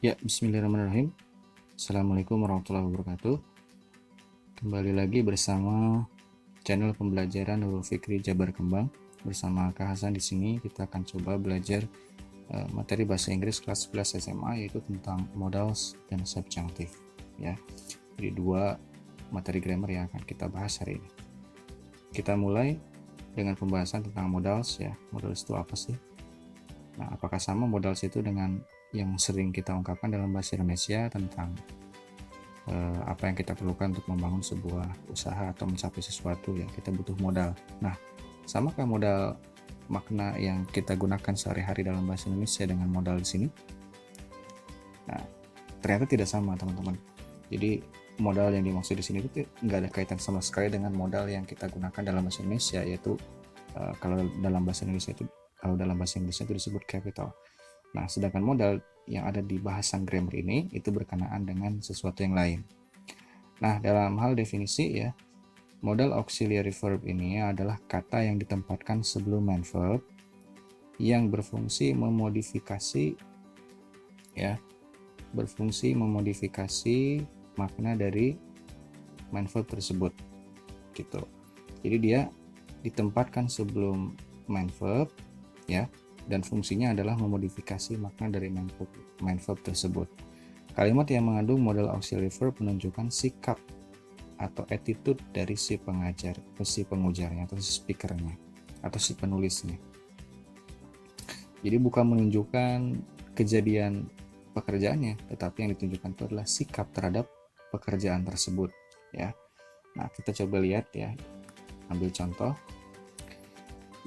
Ya, bismillahirrahmanirrahim. Assalamualaikum warahmatullahi wabarakatuh. Kembali lagi bersama channel pembelajaran Nurul Fikri Jabar Kembang. Bersama Kak Hasan di sini kita akan coba belajar materi bahasa Inggris kelas 11 SMA, yaitu tentang modals dan subjunctive. Ya, jadi dua materi grammar yang akan kita bahas hari ini. Kita mulai dengan pembahasan tentang modals ya. Modals itu apa sih? Nah, apakah sama modals itu dengan yang sering kita ungkapkan dalam bahasa Indonesia tentang apa yang kita perlukan untuk membangun sebuah usaha atau mencapai sesuatu, ya kita butuh modal. Nah, samakah modal makna yang kita gunakan sehari-hari dalam bahasa Indonesia dengan modal di sini? Nah, ternyata tidak sama, teman-teman. Jadi modal yang dimaksud di sini itu nggak ada kaitan sama sekali dengan modal yang kita gunakan dalam bahasa Indonesia, yaitu kalau dalam bahasa Inggris itu disebut capital. Nah, sedangkan modal yang ada di bahasan grammar ini itu berkenaan dengan sesuatu yang lain. Nah, dalam hal definisi ya, modal auxiliary verb ini adalah kata yang ditempatkan sebelum main verb yang berfungsi memodifikasi makna dari main verb tersebut gitu. Jadi dia ditempatkan sebelum main verb ya, dan fungsinya adalah memodifikasi makna dari main verb tersebut. Kalimat yang mengandung modal auxiliary verb menunjukkan sikap atau attitude dari si pengujarnya atau si speakernya atau si penulisnya. Jadi bukan menunjukkan kejadian pekerjaannya, tetapi yang ditunjukkan itu adalah sikap terhadap pekerjaan tersebut ya. Nah, kita coba lihat ya. Ambil contoh.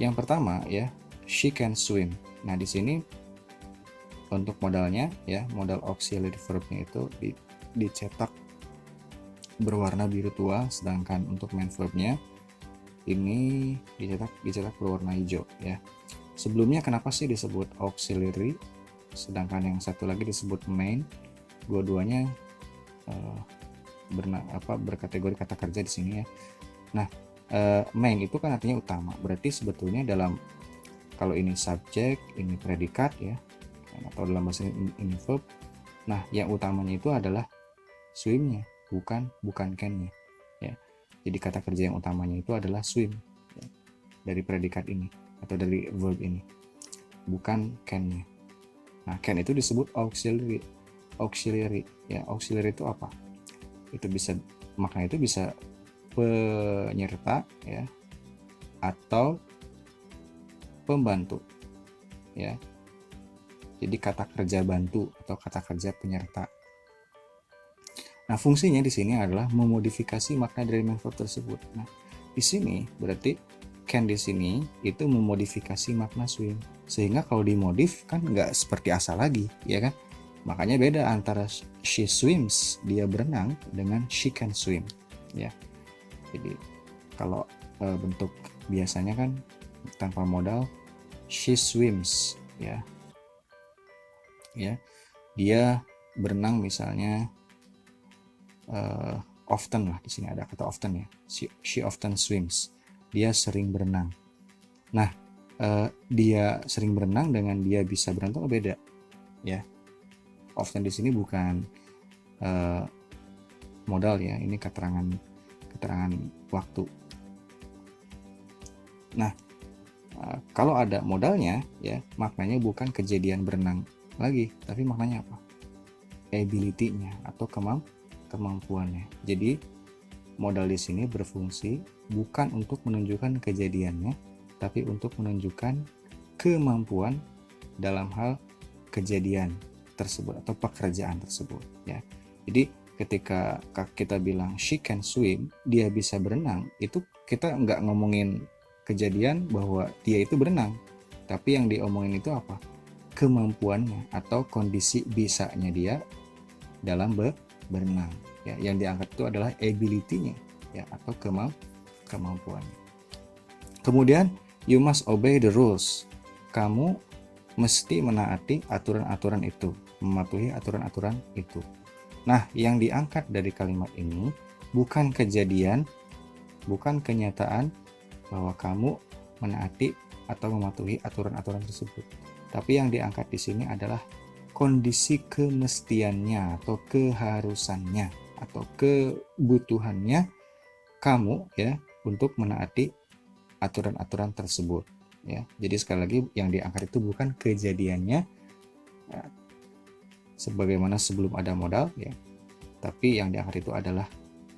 Yang pertama ya, she can swim. Nah, di sini untuk modalnya ya, modal auxiliary verbnya itu dicetak berwarna biru tua, sedangkan untuk main verbnya ini dicetak berwarna hijau ya. Sebelumnya kenapa sih disebut auxiliary, sedangkan yang satu lagi disebut main? Dua-duanya berkategori kata kerja di sini ya. Nah, main itu kan artinya utama, berarti sebetulnya kalau ini subjek, ini predikat ya, atau dalam bahasa ini verb. Nah, yang utamanya itu adalah swimnya, bukan can-nya ya. Jadi kata kerja yang utamanya itu adalah swim ya, dari predikat ini atau dari verb ini, bukan can-nya. Nah, can itu disebut auxiliary ya. Auxiliary itu apa? Maknanya itu bisa penyerta ya, atau pembantu ya. Jadi kata kerja bantu atau kata kerja penyerta. Nah, fungsinya di sini adalah memodifikasi makna dari main verb tersebut. Nah, di sini berarti can di sini itu memodifikasi makna swim, sehingga kalau dimodif kan nggak seperti asal lagi ya kan. Makanya beda antara she swims, dia berenang, dengan she can swim ya. Jadi kalau bentuk biasanya kan tanpa modal, she swims ya. Dia berenang misalnya, often lah, di sini ada kata often ya. She often swims. Dia sering berenang. Nah, dia sering berenang dengan dia bisa berenang beda ya. Often di sini bukan modal ya, ini keterangan waktu. Nah, kalau ada modalnya ya, maknanya bukan kejadian berenang lagi, tapi maknanya apa? Ability-nya atau kemampuannya. Jadi modal di sini berfungsi bukan untuk menunjukkan kejadiannya, tapi untuk menunjukkan kemampuan dalam hal kejadian tersebut atau pekerjaan tersebut ya. Jadi ketika kita bilang she can swim, dia bisa berenang, itu kita nggak ngomongin kejadian bahwa dia itu berenang, tapi yang diomongin itu apa? Kemampuannya atau kondisi bisanya dia dalam berenang ya. Yang diangkat itu adalah ability-nya ya, atau kemampuannya. Kemudian you must obey the rules. Kamu mesti menaati aturan-aturan itu, mematuhi aturan-aturan itu. Nah, yang diangkat dari kalimat ini bukan kejadian, bukan kenyataan bahwa kamu menaati atau mematuhi aturan-aturan tersebut, tapi yang diangkat di sini adalah kondisi kemestiannya atau keharusannya atau kebutuhannya kamu ya untuk menaati aturan-aturan tersebut ya. Jadi sekali lagi yang diangkat itu bukan kejadiannya ya, sebagaimana sebelum ada modal ya, tapi yang diangkat itu adalah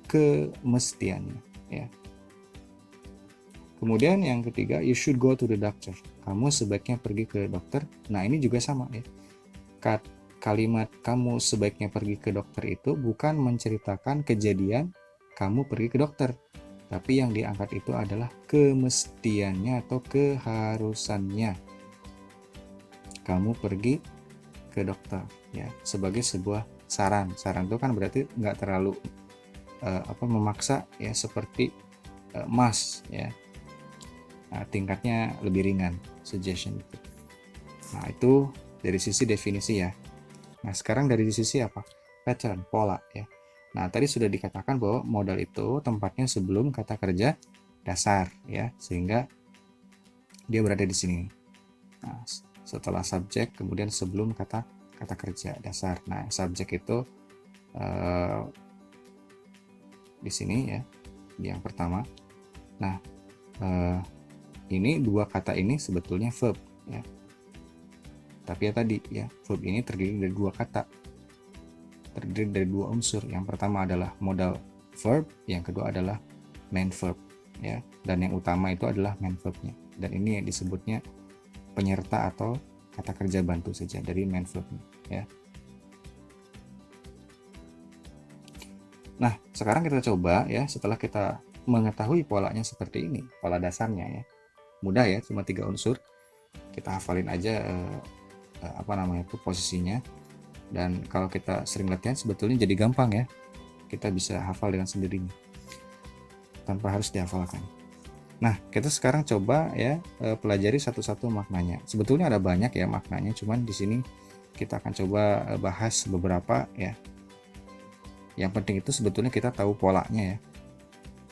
kemestiannya ya. Kemudian yang ketiga, you should go to the doctor. Kamu sebaiknya pergi ke dokter. Nah, ini juga sama ya. Kalimat kamu sebaiknya pergi ke dokter itu bukan menceritakan kejadian kamu pergi ke dokter, tapi yang diangkat itu adalah kemestiannya atau keharusannya kamu pergi ke dokter ya, sebagai sebuah saran. Saran itu kan berarti nggak terlalu memaksa ya, seperti must ya. Nah, tingkatnya lebih ringan, suggestion itu. Nah, itu dari sisi definisi ya. Nah, sekarang dari sisi apa? Pattern, pola ya. Nah, tadi sudah dikatakan bahwa modal itu tempatnya sebelum kata kerja dasar ya, sehingga dia berada di sini. Nah, setelah subjek kemudian sebelum kata kerja dasar. Nah, subjek itu di sini ya, di yang pertama. Nah, ini dua kata ini sebetulnya verb ya, tapi ya tadi ya, verb ini terdiri dari dua kata, terdiri dari dua unsur. Yang pertama adalah modal verb, yang kedua adalah main verb ya, dan yang utama itu adalah main verbnya, dan ini yang disebutnya penyerta atau kata kerja bantu saja dari main verbnya ya. Nah, sekarang kita coba ya, setelah kita mengetahui polanya seperti ini, pola dasarnya ya, mudah ya, cuma 3 unsur, kita hafalin aja itu posisinya, dan kalau kita sering latihan sebetulnya jadi gampang ya, kita bisa hafal dengan sendirinya tanpa harus dihafalkan. Nah, kita sekarang coba ya pelajari satu-satu maknanya. Sebetulnya ada banyak ya maknanya, cuman di sini kita akan coba bahas beberapa ya. Yang penting itu sebetulnya kita tahu polanya ya,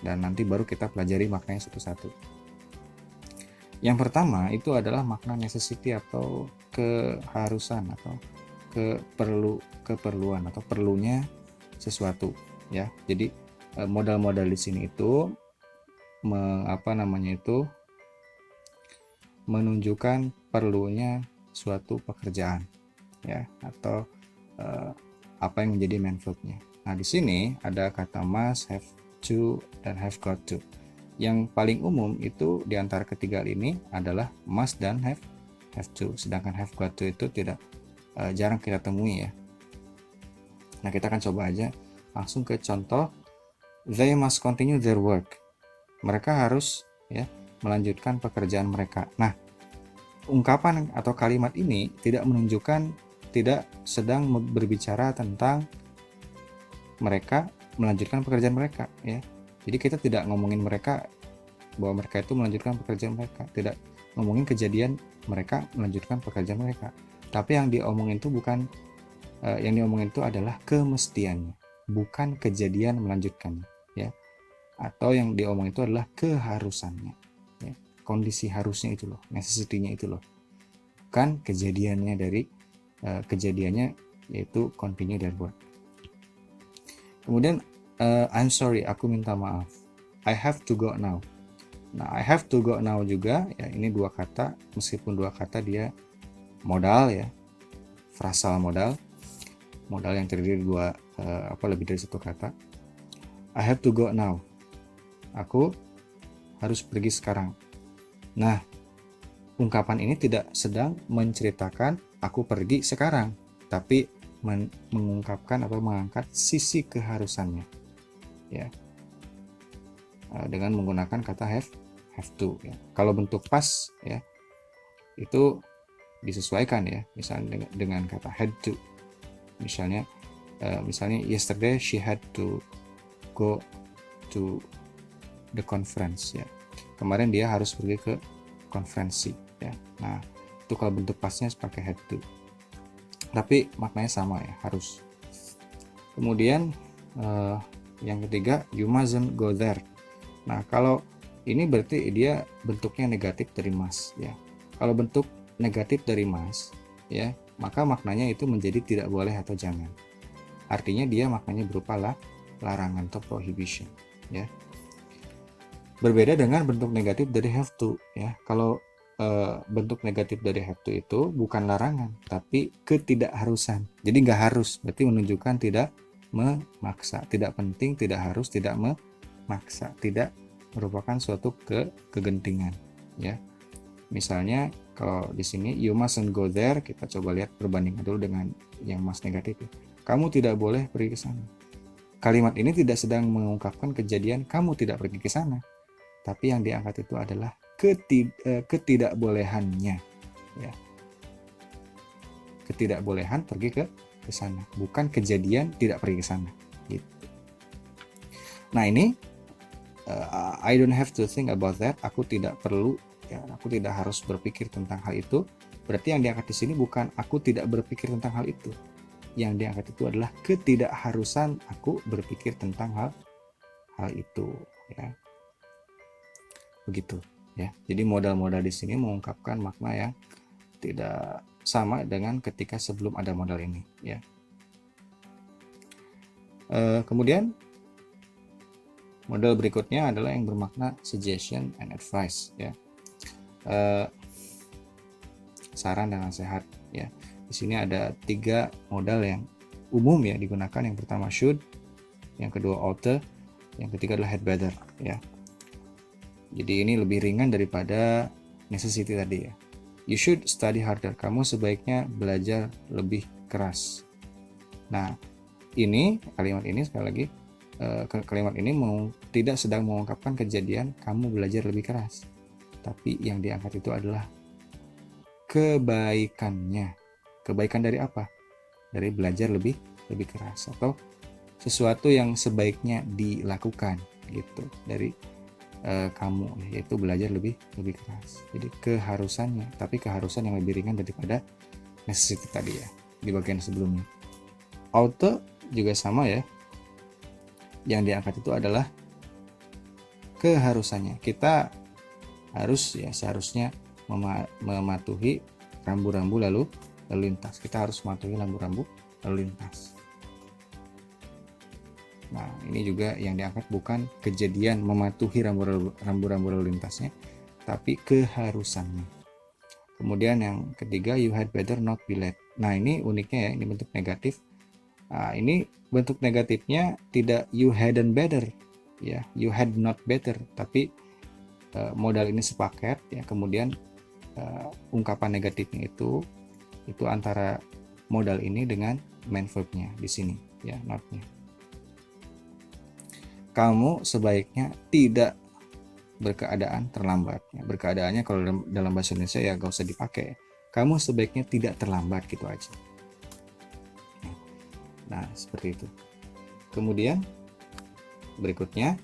dan nanti baru kita pelajari maknanya satu-satu. Yang pertama itu adalah makna necessity atau keharusan atau keperluan atau perlunya sesuatu ya. Jadi modal-modal di sini itu menunjukkan perlunya suatu pekerjaan ya, atau apa yang menjadi main verbnya. Nah, di sini ada kata must, have to, dan have got to. Yang paling umum itu di antara ketiga ini adalah must dan have to, sedangkan have got to itu tidak jarang kita temui ya. Nah, kita akan coba aja langsung ke contoh. They must continue their work. Mereka harus ya melanjutkan pekerjaan mereka. Nah, ungkapan atau kalimat ini tidak menunjukkan, tidak sedang berbicara tentang mereka melanjutkan pekerjaan mereka ya. Jadi kita tidak ngomongin mereka bahwa mereka itu melanjutkan pekerjaan mereka, tidak ngomongin kejadian mereka melanjutkan pekerjaan mereka. Tapi yang diomongin itu bukan yang diomongin itu adalah kemestiannya, bukan kejadian melanjutkannya ya. Atau yang diomongin itu adalah keharusannya ya. Kondisi harusnya itu loh, necessity-nya itu loh. Bukan kejadiannya dari kejadiannya, yaitu continue their work. Kemudian I'm sorry, aku minta maaf. I have to go now. Nah, I have to go now juga ya, ini dua kata, meskipun dua kata dia modal ya, frasal modal yang terdiri dua lebih dari satu kata. I have to go now. Aku harus pergi sekarang. Nah, ungkapan ini tidak sedang menceritakan aku pergi sekarang, tapi mengungkapkan atau mengangkat sisi keharusannya ya, dengan menggunakan kata have to ya. Kalau bentuk pas ya itu disesuaikan ya, misalnya dengan kata had to. Misalnya yesterday she had to go to the conference ya, kemarin dia harus pergi ke konferensi ya. Nah, itu kalau bentuk pasnya pakai had to, tapi maknanya sama ya, harus. Kemudian yang ketiga, you mustn't go there. Nah, kalau ini berarti dia bentuknya negatif dari must ya. Kalau bentuk negatif dari must ya, maka maknanya itu menjadi tidak boleh atau jangan. Artinya dia maknanya berupa larangan atau prohibition, ya. Berbeda dengan bentuk negatif dari have to, ya. Kalau bentuk negatif dari have to itu bukan larangan, tapi ketidakharusan. Jadi nggak harus, berarti menunjukkan tidak memaksa, tidak penting, tidak harus, tidak memaksa, tidak merupakan suatu kegentingan, ya. Misalnya kalau di sini you mustn't go there, kita coba lihat perbandingan dulu dengan yang mas negatif. Kamu tidak boleh pergi ke sana. Kalimat ini tidak sedang mengungkapkan kejadian kamu tidak pergi ke sana, tapi yang diangkat itu adalah ketidakbolehannya, ya. Ketidakbolehan pergi ke sana, bukan kejadian tidak pergi ke sana, gitu. Nah, ini I don't have to think about that. Aku tidak perlu, ya, aku tidak harus berpikir tentang hal itu. Berarti yang diangkat di sini bukan aku tidak berpikir tentang hal itu. Yang diangkat itu adalah ketidakharusan aku berpikir tentang hal itu, ya. Begitu, ya. Jadi modal-modal di sini mengungkapkan makna yang tidak sama dengan ketika sebelum ada modal ini, ya. Kemudian modal berikutnya adalah yang bermakna suggestion and advice, ya. Saran dan nasihat, ya. Di sini ada 3 modal yang umum, ya, digunakan. Yang pertama should, yang kedua ought, yang ketiga adalah had better, ya. Jadi ini lebih ringan daripada necessity tadi, ya. You should study harder. Kamu sebaiknya belajar lebih keras. Nah, ini kalimat ini sekali lagi, kalimat ini tidak sedang mengungkapkan kejadian kamu belajar lebih keras, tapi yang diangkat itu adalah kebaikannya. Kebaikan dari apa? Dari belajar lebih keras, atau sesuatu yang sebaiknya dilakukan, gitu, dari kamu, yaitu belajar lebih keras. Jadi keharusannya, tapi keharusan yang lebih ringan daripada necessity tadi, ya, di bagian sebelumnya. Ought juga sama, ya. Yang diangkat itu adalah keharusannya. Kita harus, ya, seharusnya mematuhi rambu-rambu lalu lintas. Kita harus mematuhi rambu-rambu lalu lintas. Nah, ini juga yang diangkat bukan kejadian mematuhi rambu-rambu lalu lintasnya, tapi keharusannya. Kemudian yang ketiga, you had better not be late. Nah, ini uniknya, ya, ini bentuk negatif. Nah, ini bentuk negatifnya tidak you hadn't better, ya, you had not better, tapi modal ini sepaket, ya. Kemudian ungkapan negatifnya itu antara modal ini dengan main verbnya di sini, ya, not-nya. Kamu sebaiknya tidak berkeadaan terlambat, ya. Berkeadaannya kalau dalam bahasa Indonesia, ya, gak usah dipakai. Kamu sebaiknya tidak terlambat, gitu aja. Nah, seperti itu. Kemudian berikutnya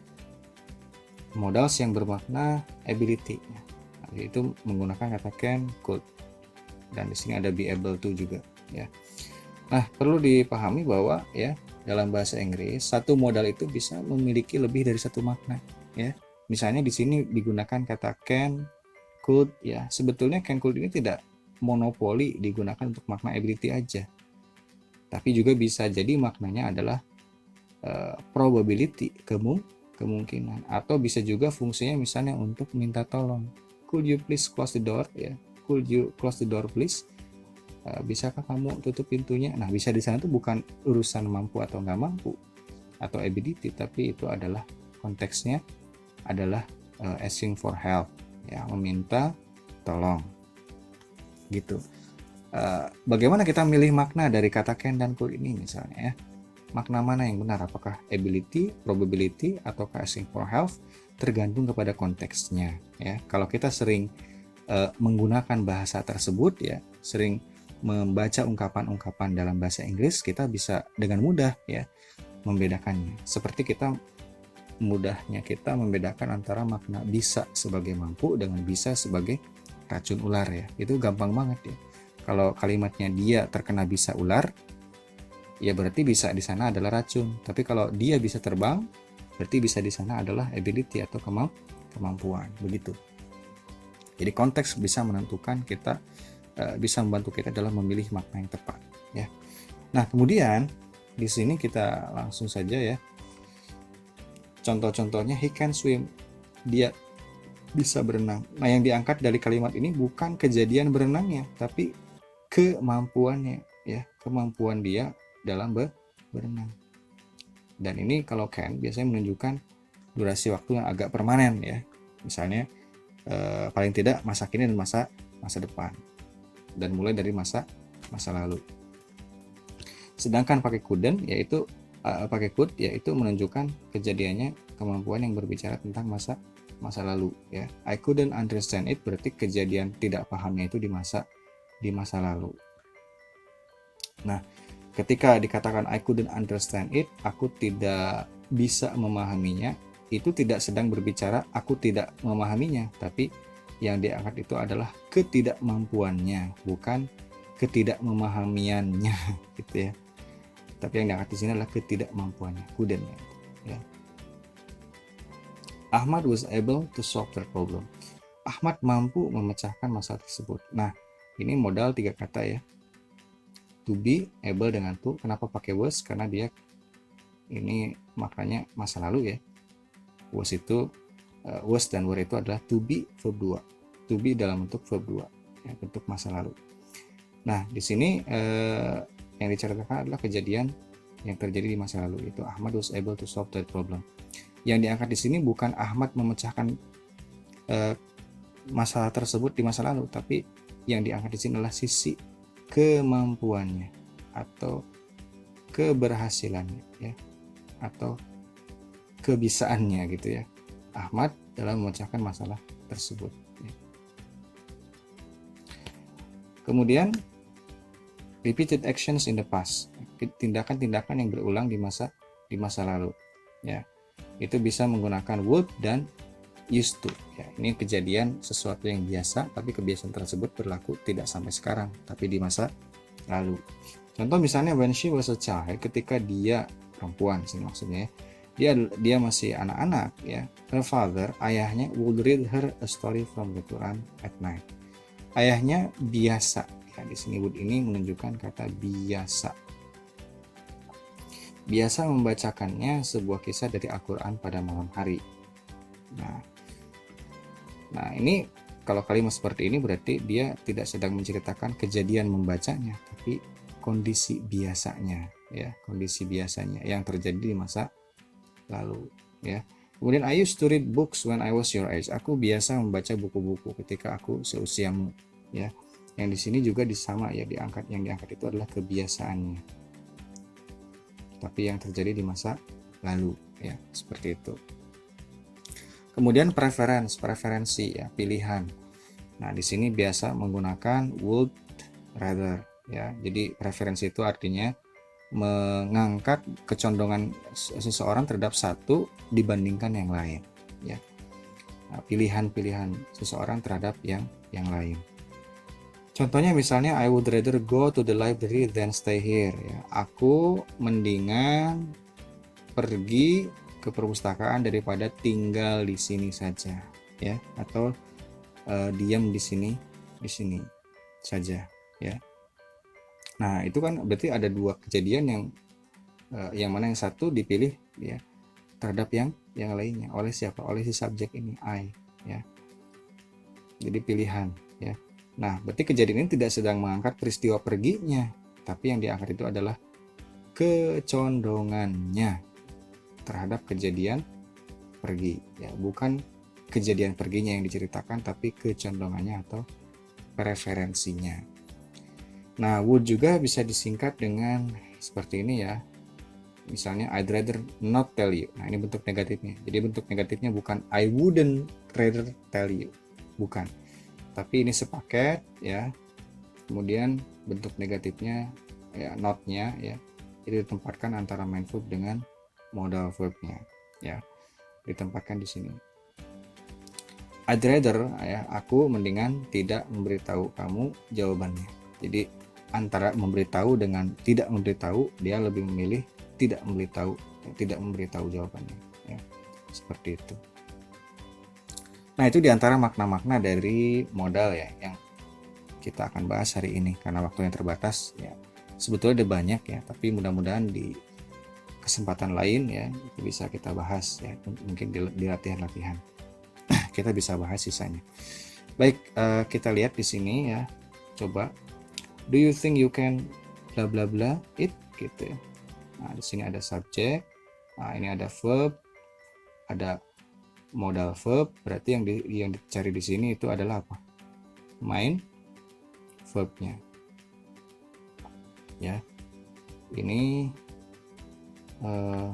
modals yang bermakna ability, ya. Nah, itu menggunakan kata can, could, dan di sini ada be able to juga, ya. Nah, perlu dipahami bahwa, ya, dalam bahasa Inggris satu modal itu bisa memiliki lebih dari satu makna, ya. Misalnya di sini digunakan kata can, could, ya. Sebetulnya can, could ini tidak monopoli digunakan untuk makna ability aja, tapi juga bisa jadi maknanya adalah probability, kemungkinan, atau bisa juga fungsinya misalnya untuk minta tolong. Could you please close the door, ya. Could you close the door please? Bisakah kamu tutup pintunya? Nah, bisa di sana tuh bukan urusan mampu atau nggak mampu atau ability, tapi itu adalah konteksnya adalah asking for help, ya, meminta tolong, gitu. Bagaimana kita milih makna dari kata can dan could ini, misalnya, ya? Makna mana yang benar? Apakah ability, probability, atau asking for help? Tergantung kepada konteksnya, ya. Kalau kita sering menggunakan bahasa tersebut, ya, sering membaca ungkapan-ungkapan dalam bahasa Inggris, kita bisa dengan mudah, ya, membedakannya. Seperti mudahnya kita membedakan antara makna bisa sebagai mampu dengan bisa sebagai racun ular, ya. Itu gampang banget, ya. Kalau kalimatnya dia terkena bisa ular, ya berarti bisa di sana adalah racun. Tapi kalau dia bisa terbang, berarti bisa di sana adalah ability atau kemampuan, begitu. Jadi konteks bisa menentukan kita bisa membantu kita dalam memilih makna yang tepat ya. Nah, kemudian di sini kita langsung saja ya. Contoh-contohnya, he can swim, dia bisa berenang. Nah, yang diangkat dari kalimat ini bukan kejadian berenangnya, tapi kemampuannya ya, kemampuan dia dalam berenang. Dan ini kalau can biasanya menunjukkan durasi waktu yang agak permanen ya. Misalnya paling tidak masa kini dan masa depan, dan mulai dari masa lalu. Sedangkan pakai couldn't yaitu pakai could yaitu menunjukkan kejadiannya, kemampuan yang berbicara tentang masa lalu ya. I couldn't understand it berarti kejadian tidak pahamnya itu di masa lalu. Nah, ketika dikatakan I couldn't understand it, aku tidak bisa memahaminya, itu tidak sedang berbicara aku tidak memahaminya, tapi yang diangkat itu adalah ketidakmampuannya, bukan ketidakmemahamiannya gitu ya. Tapi yang diangkat di sini adalah ketidakmampuannya, couldn't ya. Ahmad was able to solve the problem. Ahmad mampu memecahkan masalah tersebut. Nah, ini modal 3 kata ya. To be, able dengan to. Kenapa pakai was? Karena dia ini maknanya masa lalu ya. Was itu was dan were itu adalah to be verb 2. To be dalam bentuk verb 2 ya, bentuk masa lalu. Nah, di sini yang diceritakan adalah kejadian yang terjadi di masa lalu, itu Ahmad was able to solve that problem. Yang diangkat di sini bukan Ahmad memecahkan masalah tersebut di masa lalu, tapi yang diangkat di sini adalah sisi kemampuannya atau keberhasilannya ya, atau kebisaannya gitu ya, Ahmad dalam memecahkan masalah tersebut ya. Kemudian repeated actions in the past, tindakan-tindakan yang berulang di masa lalu ya. Itu bisa menggunakan would dan used to ya. Ini kejadian sesuatu yang biasa, tapi kebiasaan tersebut berlaku tidak sampai sekarang, tapi di masa lalu. Contoh misalnya when she was a child, ketika dia perempuan sini maksudnya ya, dia masih anak-anak ya. Her father, ayahnya, would read her a story from the Quran at night. Ayahnya biasa ya, di sini would ini menunjukkan kata biasa. Biasa membacakannya sebuah kisah dari Al-Quran pada malam hari. Nah, ini kalau kalimat seperti ini berarti dia tidak sedang menceritakan kejadian membacanya, tapi kondisi biasanya ya, kondisi biasanya yang terjadi di masa lalu ya. Kemudian I used to read books when I was your age. Aku biasa membaca buku-buku ketika aku seusiamu ya. Yang di sini juga disama ya, yang diangkat itu adalah kebiasaannya, tapi yang terjadi di masa lalu ya, seperti itu. Kemudian preferensi ya, pilihan. Nah, di sini biasa menggunakan would rather ya. Jadi preferensi itu artinya mengangkat kecondongan seseorang terhadap satu dibandingkan yang lain ya. Nah, pilihan-pilihan seseorang terhadap yang lain. Contohnya misalnya I would rather go to the library than stay here ya. Aku mendingan pergi ke perpustakaan daripada tinggal di sini saja ya, atau diam di sini saja ya. Nah, itu kan berarti ada dua kejadian yang mana yang satu dipilih ya terhadap yang lainnya. Oleh siapa? Oleh si subjek ini, I ya. Jadi pilihan ya. Nah, berarti kejadian ini tidak sedang mengangkat peristiwa perginya, tapi yang diangkat itu adalah kecondongannya terhadap kejadian pergi ya, bukan kejadian perginya yang diceritakan, tapi kecondongannya atau preferensinya. Nah, would juga bisa disingkat dengan seperti ini ya. Misalnya I'd rather not tell you. Nah, ini bentuk negatifnya. Jadi bentuk negatifnya bukan I wouldn't rather tell you, bukan, tapi ini sepaket ya. Kemudian bentuk negatifnya ya, not-nya ya, itu ditempatkan antara main verb dengan modal verbnya ya, ditempatkan di sini. I'd rather ya, aku mendingan tidak memberitahu kamu jawabannya. Jadi antara memberitahu dengan tidak memberitahu, dia lebih memilih tidak memberitahu jawabannya ya, seperti itu. Nah, itu diantara makna-makna dari modal ya yang kita akan bahas hari ini karena waktu yang terbatas ya. Sebetulnya ada banyak ya, tapi mudah-mudahan di kesempatan lain ya itu bisa kita bahas ya, mungkin di latihan-latihan kita bisa bahas sisanya. Baik, kita lihat di sini ya. Coba, do you think you can bla bla bla it gitu ya. Nah, di sini ada subjek. Nah, ini ada verb, ada modal verb. Berarti yang dicari di sini itu adalah apa? Main verbnya. Ya. Ini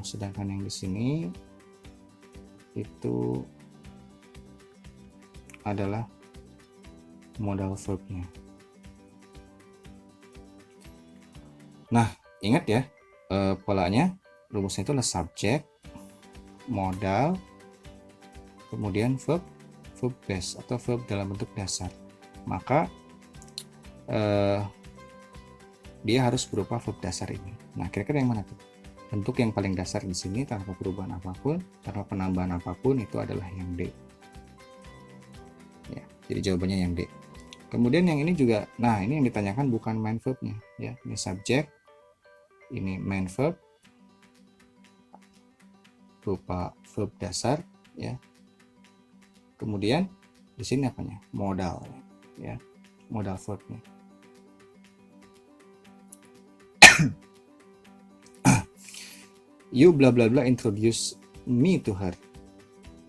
sedangkan yang di sini itu adalah modal verbnya. Nah, ingat ya, polanya, rumusnya itu adalah subjek, modal, kemudian verb base atau verb dalam bentuk dasar. Maka dia harus berupa verb dasar ini. Nah, kira-kira yang mana tuh? Bentuk yang paling dasar di sini tanpa perubahan apapun, tanpa penambahan apapun, itu adalah yang D. Ya, jadi jawabannya yang D. Kemudian yang ini juga, nah ini yang ditanyakan bukan main verbnya, ya. Ini subjek, ini main verb, berupa verb dasar, ya. Kemudian di sini apanya? Modal, ya, modal verbnya. You bla bla bla introduce me to her.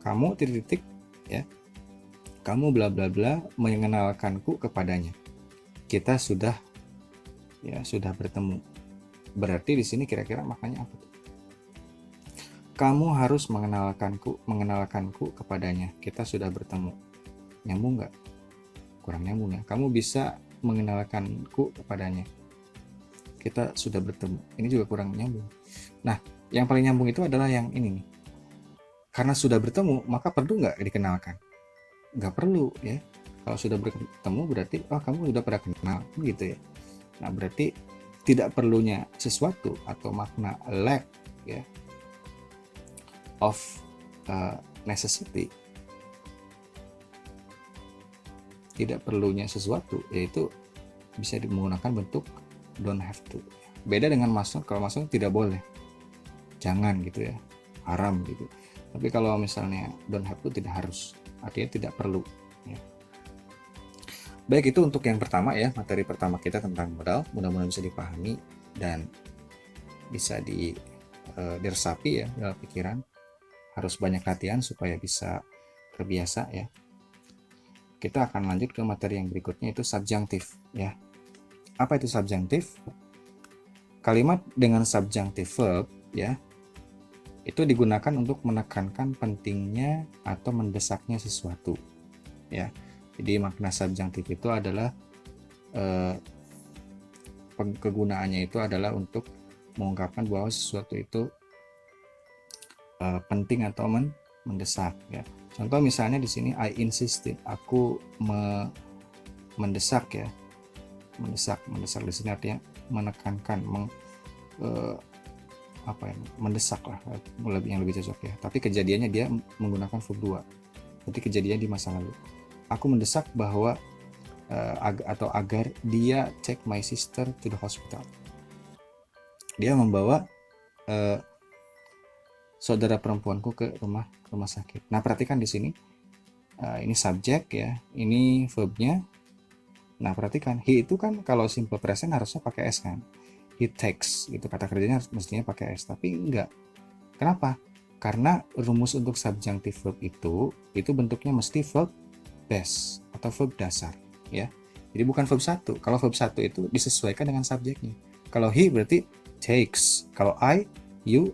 Kamu titik-titik ya. Kamu bla bla bla mengenalkanku kepadanya. Kita sudah bertemu. Berarti di sini kira-kira maknanya apa tuh? Kamu harus mengenalkanku kepadanya. Kita sudah bertemu. Nyambung nggak? Kurang nyambung ya. Kamu bisa mengenalkanku kepadanya. Kita sudah bertemu. Ini juga kurang nyambung. Nah, yang paling nyambung itu adalah yang ini nih. Karena sudah bertemu, maka perlu nggak dikenalkan? Nggak perlu ya. Kalau sudah bertemu berarti kamu sudah pernah kenal gitu ya. Nah, berarti tidak perlunya sesuatu atau makna lack ya of necessity. Tidak perlunya sesuatu yaitu bisa menggunakan bentuk don't have to. Beda dengan must, kalau must tidak boleh. Jangan gitu ya, haram gitu. Tapi kalau misalnya don't have to tidak harus, artinya tidak perlu ya. Baik, itu untuk yang pertama ya, materi pertama kita tentang modal. Mudah-mudahan bisa dipahami dan bisa diresapi ya dalam pikiran. Harus banyak latihan supaya bisa terbiasa ya. Kita akan lanjut ke materi yang berikutnya, itu subjunctive ya. Apa itu subjunctive? Kalimat dengan subjunctive verb ya, itu digunakan untuk menekankan pentingnya atau mendesaknya sesuatu ya. Jadi makna subjunctive itu adalah kegunaannya itu adalah untuk mengungkapkan bahwa sesuatu itu penting atau mendesak ya. Contoh misalnya di sini I insisted, aku mendesak ya. Mendesak di sini artinya menekankan, mendesak lah, yang lebih cocok ya. Tapi kejadiannya dia menggunakan verb 2. Berarti kejadian di masa lalu. Aku mendesak bahwa agar dia take my sister to the hospital. Dia membawa saudara perempuanku ke rumah sakit. Nah, perhatikan di sini. Ini subjek ya, ini verbnya. Nah, perhatikan, he itu kan kalau simple present harusnya pakai s kan. He takes, itu kata kerjanya mestinya pakai s, tapi enggak. Kenapa? Karena rumus untuk subjunctive verb itu bentuknya mesti verb base atau verb dasar ya. Jadi bukan verb 1. Kalau verb 1 itu disesuaikan dengan subjeknya. Kalau he berarti takes. Kalau I, you,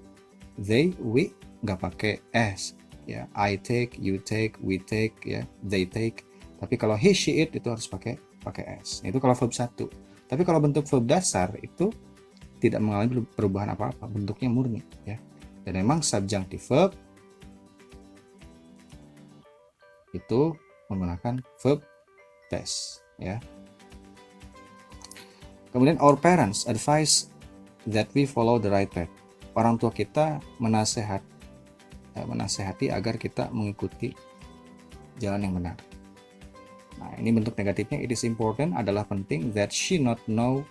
they, we nggak pakai s ya. I take, you take, we take ya, they take. Tapi kalau he, she, it itu harus pakai s. Itu kalau verb 1. Tapi kalau bentuk verb dasar itu tidak mengalami perubahan apa-apa, bentuknya murni ya. Dan memang subjunctive verb itu menggunakan verb base ya. Kemudian our parents advise that we follow the right path. Orang tua kita menasehati agar kita mengikuti jalan yang benar. Nah, ini bentuk negatifnya. It is important adalah penting that she not know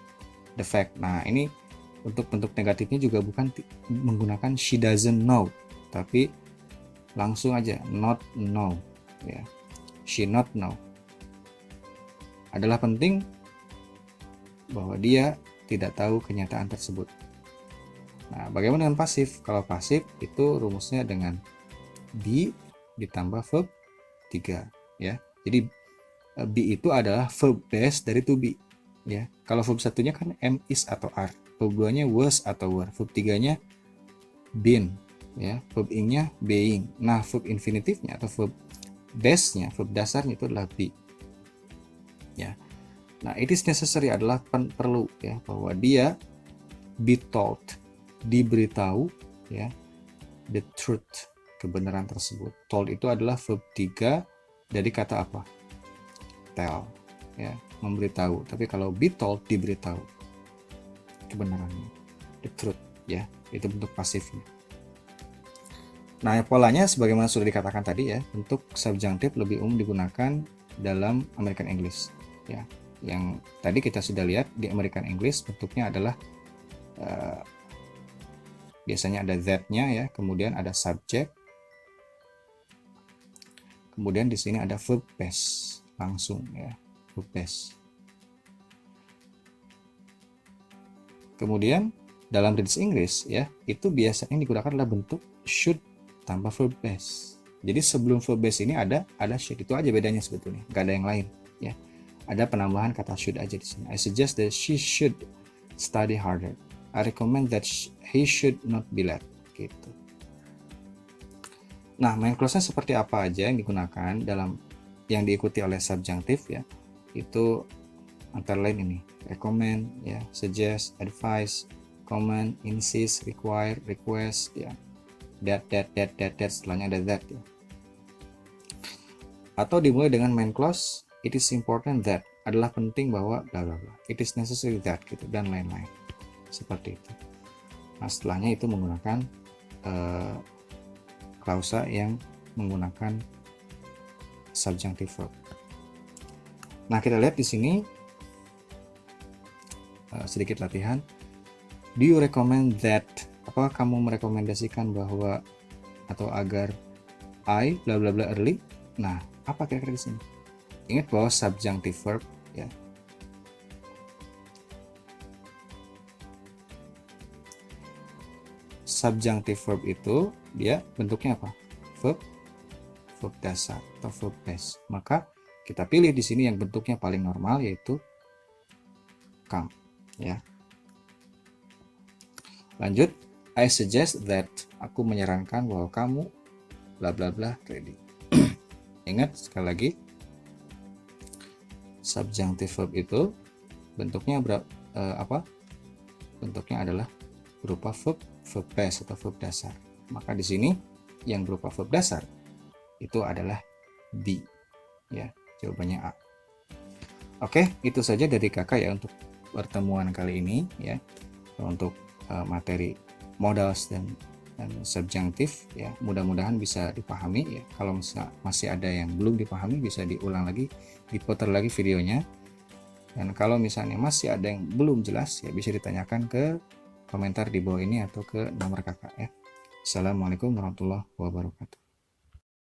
the fact. Nah, ini untuk bentuk negatifnya juga bukan menggunakan she doesn't know, tapi langsung aja not know ya. She not know. Adalah penting bahwa dia tidak tahu kenyataan tersebut. Nah, bagaimana dengan pasif? Kalau pasif itu rumusnya dengan be ditambah verb 3 ya. Jadi be itu adalah verb base dari to be ya. Kalau verb satunya kan am, is atau are. Verb 2-nya was atau were. Verb 3-nya been ya. Verb ing-nya being. Nah, verb infinitifnya atau verb base-nya, verb dasarnya itu adalah be. Ya. Nah, it is necessary adalah perlu ya, bahwa dia be told, diberitahu ya, the truth, kebenaran tersebut. Told itu adalah verb 3 dari kata apa? Tell ya, memberitahu. Tapi kalau be told, diberitahu kebenarannya, the truth ya, itu bentuk pasifnya. Nah, polanya sebagaimana sudah dikatakan tadi ya, untuk subjunctive lebih umum digunakan dalam American English ya. Yang tadi kita sudah lihat di American English bentuknya adalah biasanya ada that-nya ya, kemudian ada subject, kemudian di sini ada verb base langsung ya, verb base. Kemudian dalam British English ya, itu biasanya digunakan adalah bentuk should tambah verb base. Jadi sebelum verb base ini ada should, itu aja bedanya sebetulnya, nggak ada yang lain ya. Ada penambahan kata should aja di sini. I suggest that she should study harder. I recommend that he should not be late. Gitu. Nah, main clause-nya seperti apa aja yang digunakan dalam yang diikuti oleh subjunctive ya? Itu antara lain ini: recommend, ya, suggest, advise, comment, insist, require, request, ya, that, setelahnya ada that ya. Atau dimulai dengan main clause, it is important that, adalah penting bahwa bla bla bla, it is necessary that, gitu, dan lain-lain seperti itu. Nah, setelahnya itu menggunakan klausa yang menggunakan subjunctive verb. Nah, kita lihat di sini sedikit latihan. Do you recommend that? Apakah kamu merekomendasikan bahwa atau agar I bla bla bla early? Nah, apa kira-kira di sini? Ingat bahwa subjunctive verb ya. Subjunctive verb itu dia bentuknya apa? Verb dasar atau verb base. Maka kita pilih di sini yang bentuknya paling normal, yaitu come ya. Lanjut, I suggest that, aku menyarankan bahwa kamu bla bla bla ready. Ingat sekali lagi, subjunctive verb itu bentuknya apa? Bentuknya adalah berupa verb base atau verb dasar. Maka di sini yang berupa verb dasar itu adalah be. Ya, jawabannya A. Oke, itu saja dari kakak ya untuk pertemuan kali ini ya, untuk materi modals dan subjunctive ya. Mudah-mudahan bisa dipahami ya. Kalau masih ada yang belum dipahami, bisa diulang lagi, diputar lagi videonya. Dan kalau misalnya masih ada yang belum jelas ya, bisa ditanyakan ke komentar di bawah ini atau ke nomor kakak ya. Assalamualaikum warahmatullahi wabarakatuh.